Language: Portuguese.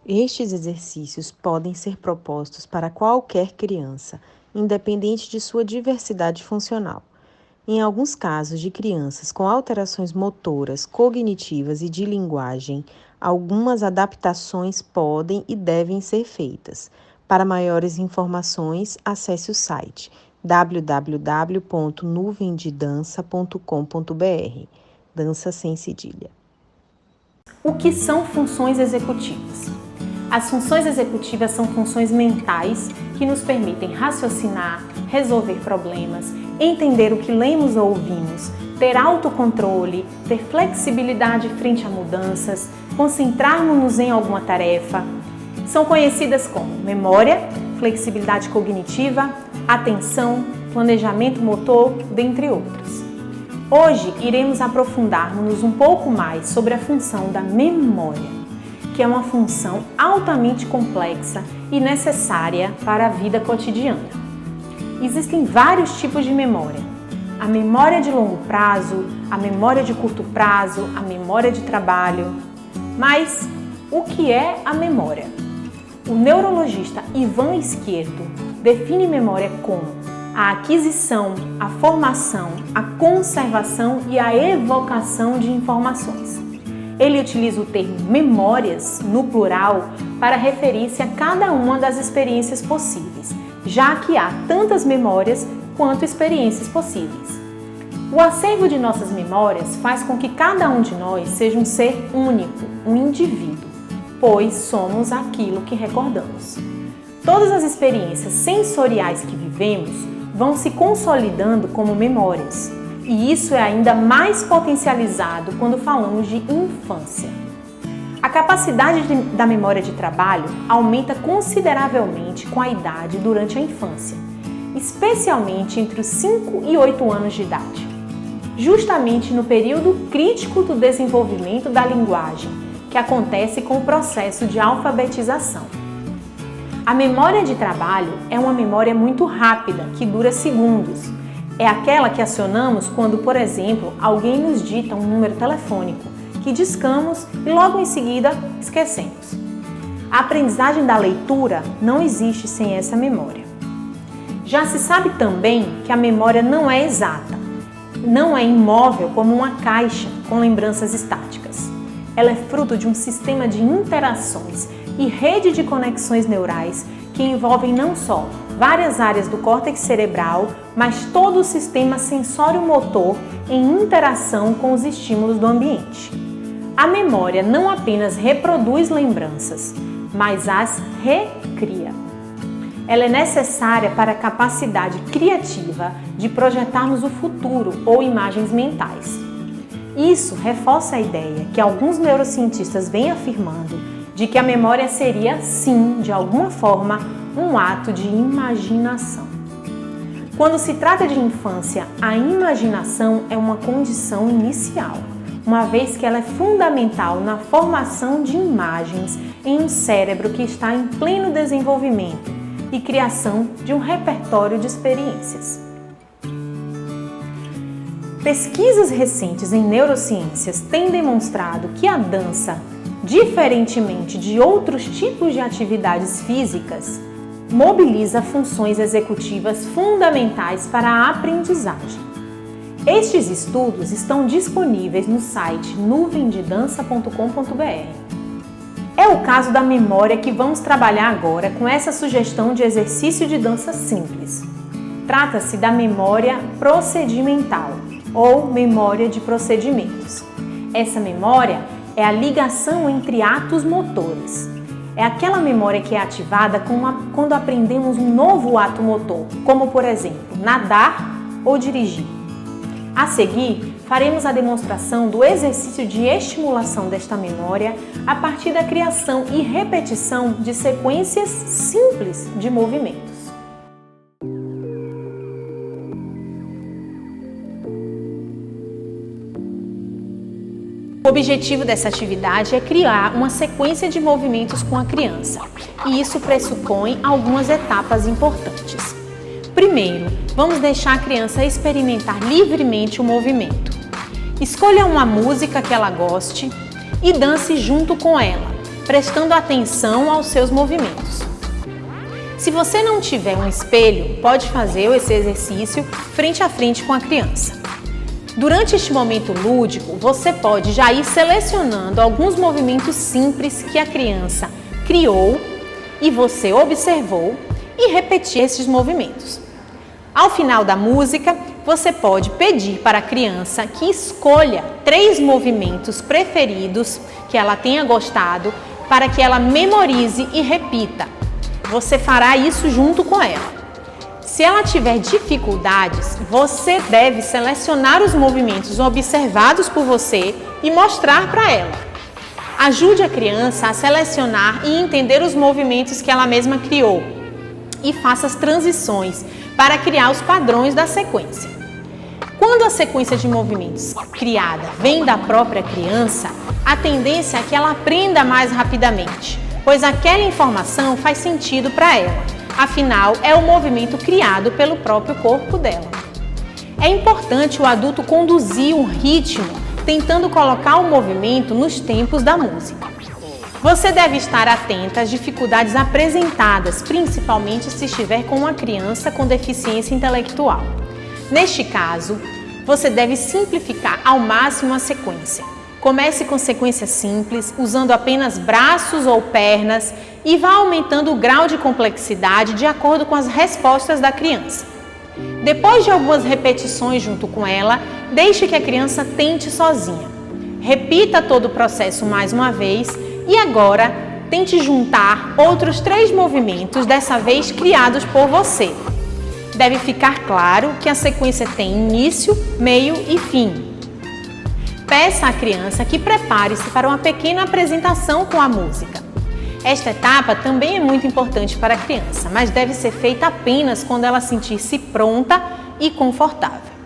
Estes exercícios podem ser propostos para qualquer criança, independente de sua diversidade funcional. Em alguns casos de crianças com alterações motoras, cognitivas e de linguagem, algumas adaptações podem e devem ser feitas. Para maiores informações, acesse o site www.nuvemdedança.com.br. Dança sem cedilha. O que são funções executivas? As funções executivas são funções mentais que nos permitem raciocinar, resolver problemas, entender o que lemos ou ouvimos, ter autocontrole, ter flexibilidade frente a mudanças, concentrar-nos em alguma tarefa. São conhecidas como memória, flexibilidade cognitiva, atenção, planejamento motor, dentre outras. Hoje iremos aprofundar-nos um pouco mais sobre a função da memória, que é uma função altamente complexa e necessária para a vida cotidiana. Existem vários tipos de memória. A memória de longo prazo, a memória de curto prazo, a memória de trabalho. Mas o que é a memória? O neurologista Ivan Izquierdo define memória como a aquisição, a formação, a conservação e a evocação de informações. Ele utiliza o termo memórias, no plural, para referir-se a cada uma das experiências possíveis, já que há tantas memórias quanto experiências possíveis. O acervo de nossas memórias faz com que cada um de nós seja um ser único, um indivíduo, pois somos aquilo que recordamos. Todas as experiências sensoriais que vivemos vão se consolidando como memórias. E isso é ainda mais potencializado quando falamos de infância. A capacidade da memória de trabalho aumenta consideravelmente com a idade durante a infância, especialmente entre os 5 e 8 anos de idade, justamente no período crítico do desenvolvimento da linguagem, que acontece com o processo de alfabetização. A memória de trabalho é uma memória muito rápida, que dura segundos. É aquela que acionamos quando, por exemplo, alguém nos dita um número telefônico, que discamos e logo em seguida esquecemos. A aprendizagem da leitura não existe sem essa memória. Já se sabe também que a memória não é exata, não é imóvel como uma caixa com lembranças estáticas. Ela é fruto de um sistema de interações e rede de conexões neurais que envolvem não só várias áreas do córtex cerebral, mas todo o sistema sensório-motor em interação com os estímulos do ambiente. A memória não apenas reproduz lembranças, mas as recria. Ela é necessária para a capacidade criativa de projetarmos o futuro ou imagens mentais. Isso reforça a ideia que alguns neurocientistas vêm afirmando de que a memória seria, sim, de alguma forma, um ato de imaginação. Quando se trata de infância, a imaginação é uma condição inicial, uma vez que ela é fundamental na formação de imagens em um cérebro que está em pleno desenvolvimento e criação de um repertório de experiências. Pesquisas recentes em neurociências têm demonstrado que a dança, diferentemente de outros tipos de atividades físicas, mobiliza funções executivas fundamentais para a aprendizagem. Estes estudos estão disponíveis no site nuvemdedança.com.br. É o caso da memória que vamos trabalhar agora com essa sugestão de exercício de dança simples. Trata-se da memória procedimental ou memória de procedimentos. Essa memória é a ligação entre atos motores. É aquela memória que é ativada quando aprendemos um novo ato motor, como por exemplo, nadar ou dirigir. A seguir, faremos a demonstração do exercício de estimulação desta memória a partir da criação e repetição de sequências simples de movimentos. O objetivo dessa atividade é criar uma sequência de movimentos com a criança, e isso pressupõe algumas etapas importantes. Primeiro, vamos deixar a criança experimentar livremente o movimento. Escolha uma música que ela goste e dance junto com ela, prestando atenção aos seus movimentos. Se você não tiver um espelho, pode fazer esse exercício frente a frente com a criança. Durante este momento lúdico, você pode já ir selecionando alguns movimentos simples que a criança criou e você observou e repetir esses movimentos. Ao final da música, você pode pedir para a criança que escolha 3 movimentos preferidos que ela tenha gostado para que ela memorize e repita. Você fará isso junto com ela. Se ela tiver dificuldades, você deve selecionar os movimentos observados por você e mostrar para ela. Ajude a criança a selecionar e entender os movimentos que ela mesma criou e faça as transições para criar os padrões da sequência. Quando a sequência de movimentos criada vem da própria criança, a tendência é que ela aprenda mais rapidamente, pois aquela informação faz sentido para ela. Afinal, é o movimento criado pelo próprio corpo dela. É importante o adulto conduzir um ritmo, tentando colocar o movimento nos tempos da música. Você deve estar atenta às dificuldades apresentadas, principalmente se estiver com uma criança com deficiência intelectual. Neste caso, você deve simplificar ao máximo a sequência. Comece com sequências simples, usando apenas braços ou pernas e vá aumentando o grau de complexidade de acordo com as respostas da criança. Depois de algumas repetições junto com ela, deixe que a criança tente sozinha. Repita todo o processo mais uma vez e agora tente juntar outros 3 movimentos, dessa vez criados por você. Deve ficar claro que a sequência tem início, meio e fim. Peça à criança que prepare-se para uma pequena apresentação com a música. Esta etapa também é muito importante para a criança, mas deve ser feita apenas quando ela sentir-se pronta e confortável.